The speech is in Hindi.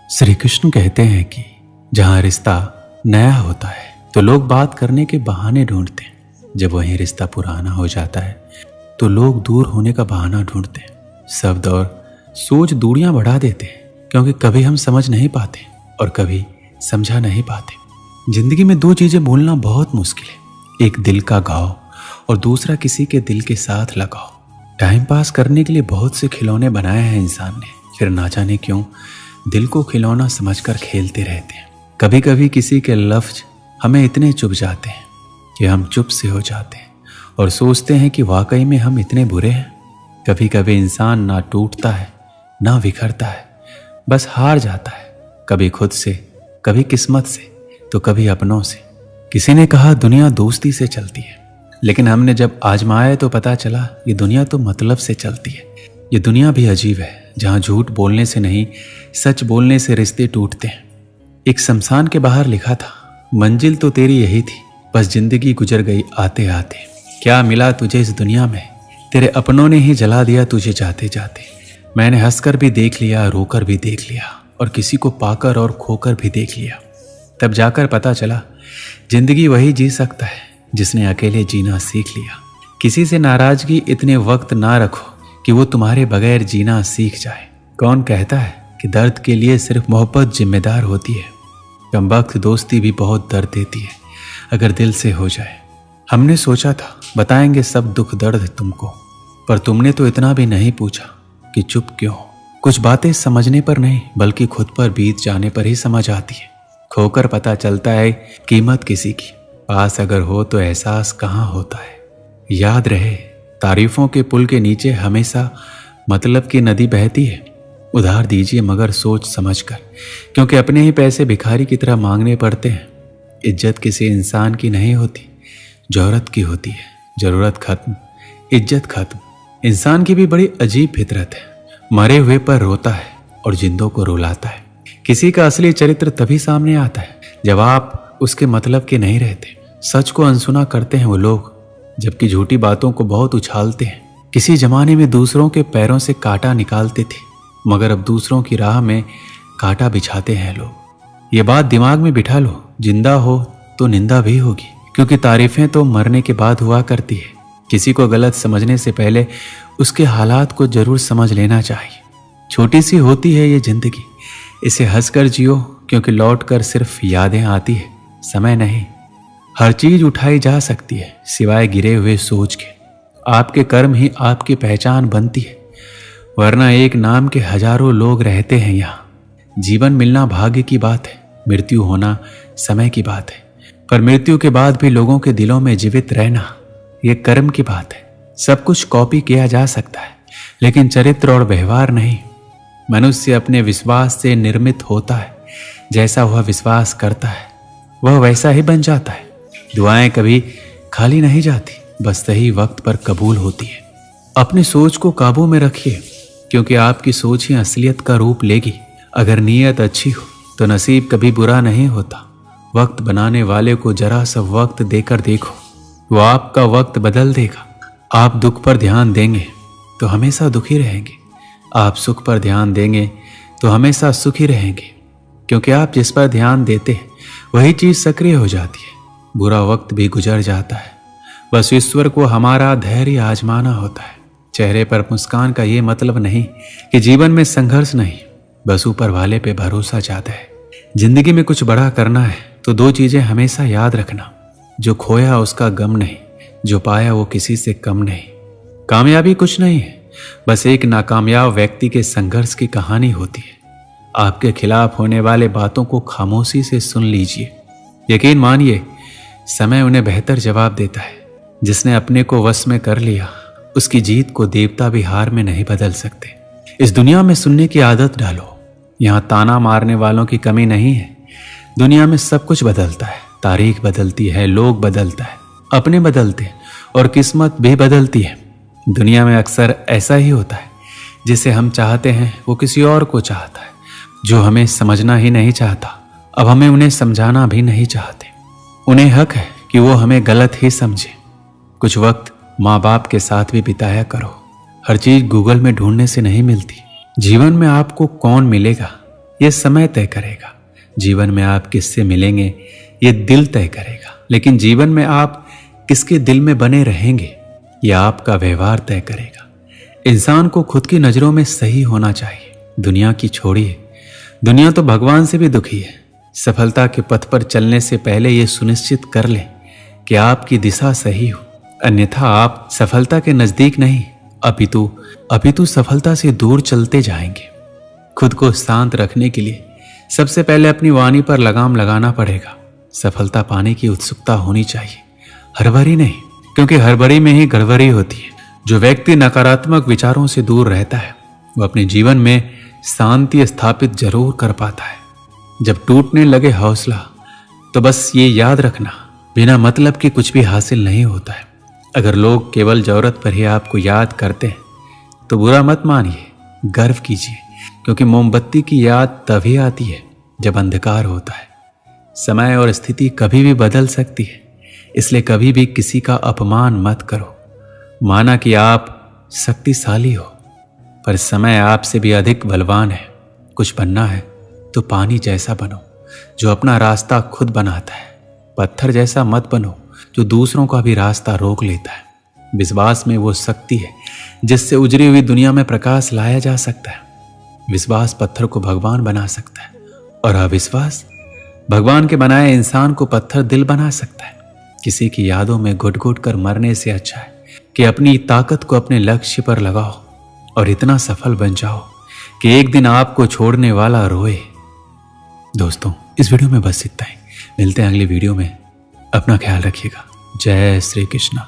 श्री कृष्ण कहते हैं कि जहां रिश्ता नया होता है तो लोग बात करने के बहाने ढूंढते हैं, जब वहीं रिश्ता पुराना हो जाता है तो लोग दूर होने का बहाना ढूंढते हैं। शब्द और सोच दूरियां बढ़ा देते हैं, क्योंकि कभी हम समझ नहीं पाते और कभी समझा नहीं पाते। जिंदगी में दो चीजें भूलना बहुत मुश्किल है, एक दिल का घाव और दूसरा किसी के दिल के साथ लगाव। टाइम पास करने के लिए बहुत से खिलौने बनाए हैं इंसान ने, फिर ना जाने क्यों दिल को खिलौना समझकर खेलते रहते हैं। कभी कभी किसी के लफ्ज हमें इतने चुभ जाते हैं कि हम चुप से हो जाते हैं और सोचते हैं कि वाकई में हम इतने बुरे हैं। कभी कभी इंसान ना टूटता है ना बिखरता है, बस हार जाता है, कभी खुद से, कभी किस्मत से, तो कभी अपनों से। किसी ने कहा दुनिया दोस्ती से चलती है, लेकिन हमने जब आजमाया तो पता चला ये दुनिया तो मतलब से चलती है। ये दुनिया भी अजीब है, जहां झूठ बोलने से नहीं सच बोलने से रिश्ते टूटते हैं। एक शमशान के बाहर लिखा था, मंजिल तो तेरी यही थी, बस जिंदगी गुजर गई आते आते। क्या मिला तुझे इस दुनिया में, तेरे अपनों ने ही जला दिया तुझे जाते जाते। मैंने हंसकर भी देख लिया, रोकर भी देख लिया, और किसी को पाकर और खोकर भी देख लिया। तब जाकर पता चला जिंदगी वही जी सकता है जिसने अकेले जीना सीख लिया। किसी से नाराजगी इतने वक्त ना रखो कि वो तुम्हारे बगैर जीना सीख जाए। कौन कहता है कि दर्द के लिए सिर्फ मोहब्बत जिम्मेदार होती है। कमबख्त दोस्ती भी बहुत दर्द देती है अगर दिल से हो जाए। हमने सोचा था बताएंगे सब दुख दर्द तुमको, पर तुमने तो इतना भी नहीं पूछा कि चुप क्यों। कुछ बातें समझने पर नहीं बल्कि खुद पर बीत जाने पर ही समझ आती है। खोकर पता चलता है कीमत किसी की, पास अगर हो तो एहसास कहाँ होता है। याद रहे तारीफों के पुल के नीचे हमेशा मतलब की नदी बहती है। उधार दीजिए मगर सोच समझकर, क्योंकि अपने ही पैसे भिखारी की तरह मांगने पड़ते हैं। इज्जत किसी इंसान की नहीं होती, जरूरत की होती है। जरूरत खत्म, इज्जत खत्म। इंसान की भी बड़ी अजीब फितरत है, मरे हुए पर रोता है और जिंदों को रुलाता है। किसी का असली चरित्र तभी सामने आता है जब आप उसके मतलब के नहीं रहते। सच को अनसुना करते हैं वो लोग, जबकि झूठी बातों को बहुत उछालते हैं। किसी जमाने में दूसरों के पैरों से कांटा निकालते थे, मगर अब दूसरों की राह में कांटा बिछाते हैं लोग। ये बात दिमाग में बिठा लो, जिंदा हो तो निंदा भी होगी, क्योंकि तारीफें तो मरने के बाद हुआ करती है। किसी को गलत समझने से पहले उसके हालात को जरूर समझ लेना चाहिए। छोटी सी होती है ये जिंदगी, इसे हंसकर जियो, क्योंकि लौट कर सिर्फ यादें आती है, समय नहीं। हर चीज उठाई जा सकती है सिवाय गिरे हुए सोच के। आपके कर्म ही आपकी पहचान बनती है, वरना एक नाम के हजारों लोग रहते हैं यहाँ। जीवन मिलना भाग्य की बात है, मृत्यु होना समय की बात है, पर मृत्यु के बाद भी लोगों के दिलों में जीवित रहना ये कर्म की बात है। सब कुछ कॉपी किया जा सकता है, लेकिन चरित्र और व्यवहार नहीं। मनुष्य अपने विश्वास से निर्मित होता है, जैसा वह विश्वास करता है वह वैसा ही बन जाता है। दुआएं कभी खाली नहीं जाती, बस सही वक्त पर कबूल होती है। अपनी सोच को काबू में रखिए, क्योंकि आपकी सोच ही असलियत का रूप लेगी। अगर नीयत अच्छी हो तो नसीब कभी बुरा नहीं होता। वक्त बनाने वाले को जरा सा वक्त देकर देखो, वो आपका वक्त बदल देगा। आप दुख पर ध्यान देंगे तो हमेशा दुखी रहेंगे, आप सुख पर ध्यान देंगे तो हमेशा सुखी रहेंगे, क्योंकि आप जिस पर ध्यान देते हैं वही चीज सक्रिय हो जाती है। बुरा वक्त भी गुजर जाता है, बस ईश्वर को हमारा धैर्य आजमाना होता है। चेहरे पर मुस्कान का ये मतलब नहीं कि जीवन में संघर्ष नहीं, बस ऊपर वाले पे भरोसा ज्यादा है। जिंदगी में कुछ बड़ा करना है तो दो चीजें हमेशा याद रखना, जो खोया उसका गम नहीं, जो पाया वो किसी से कम नहीं। कामयाबी कुछ नहीं है, बस एक नाकामयाब व्यक्ति के संघर्ष की कहानी होती है। आपके खिलाफ होने वाले बातों को खामोशी से सुन लीजिए, यकीन मानिए समय उन्हें बेहतर जवाब देता है। जिसने अपने को वश में कर लिया उसकी जीत को देवता भी हार में नहीं बदल सकते। इस दुनिया में सुनने की आदत डालो, यहाँ ताना मारने वालों की कमी नहीं है। दुनिया में सब कुछ बदलता है, तारीख बदलती है, लोग बदलता है, अपने बदलते हैं और किस्मत भी बदलती है। दुनिया में अक्सर ऐसा ही होता है, जिसे हम चाहते हैं वो किसी और को चाहता है। जो हमें समझना ही नहीं चाहता, अब हमें उन्हें समझाना भी नहीं चाहते। उन्हें हक है कि वो हमें गलत ही समझे। कुछ वक्त माँ बाप के साथ भी बिताया करो। हर चीज गूगल में ढूंढने से नहीं मिलती। जीवन में आपको कौन मिलेगा ये समय तय करेगा। जीवन में आप किससे मिलेंगे ये दिल तय करेगा। लेकिन जीवन में आप किसके दिल में बने रहेंगे ये आपका व्यवहार तय करेगा। इंसान को खुद की नजरों में सही होना चाहिए। दुनिया की छोड़िए, दुनिया तो भगवान से भी दुखी है। सफलता के पथ पर चलने से पहले यह सुनिश्चित कर लें कि आपकी दिशा सही हो, अन्यथा आप सफलता के नजदीक नहीं अपितु सफलता से दूर चलते जाएंगे। खुद को शांत रखने के लिए सबसे पहले अपनी वाणी पर लगाम लगाना पड़ेगा। सफलता पाने की उत्सुकता होनी चाहिए, हड़बड़ी नहीं, क्योंकि हड़बड़ी में ही गड़बड़ी होती है। जो व्यक्ति नकारात्मक विचारों से दूर रहता है वो अपने जीवन में शांति स्थापित जरूर कर पाता है। जब टूटने लगे हौसला तो बस ये याद रखना, बिना मतलब के कुछ भी हासिल नहीं होता है। अगर लोग केवल जरूरत पर ही आपको याद करते हैं तो बुरा मत मानिए, गर्व कीजिए, क्योंकि मोमबत्ती की याद तभी आती है जब अंधकार होता है। समय और स्थिति कभी भी बदल सकती है, इसलिए कभी भी किसी का अपमान मत करो। माना कि आप शक्तिशाली हो, पर समय आपसे भी अधिक बलवान है। कुछ बनना है तो पानी जैसा बनो जो अपना रास्ता खुद बनाता है। पत्थर जैसा मत बनो जो दूसरों का भी रास्ता रोक लेता है। विश्वास में वो शक्ति है जिससे उजड़ी हुई दुनिया में प्रकाश लाया जा सकता है। विश्वास पत्थर को भगवान बना सकता है और अविश्वास भगवान के बनाए इंसान को पत्थर दिल बना सकता है। किसी की यादों में घुट घुट कर मरने से अच्छा है कि अपनी ताकत को अपने लक्ष्य पर लगाओ और इतना सफल बन जाओ कि एक दिन आपको छोड़ने वाला रोए। दोस्तों, इस वीडियो में बस इतना ही। मिलते हैं अगली वीडियो में। अपना ख्याल रखिएगा। जय श्री कृष्ण।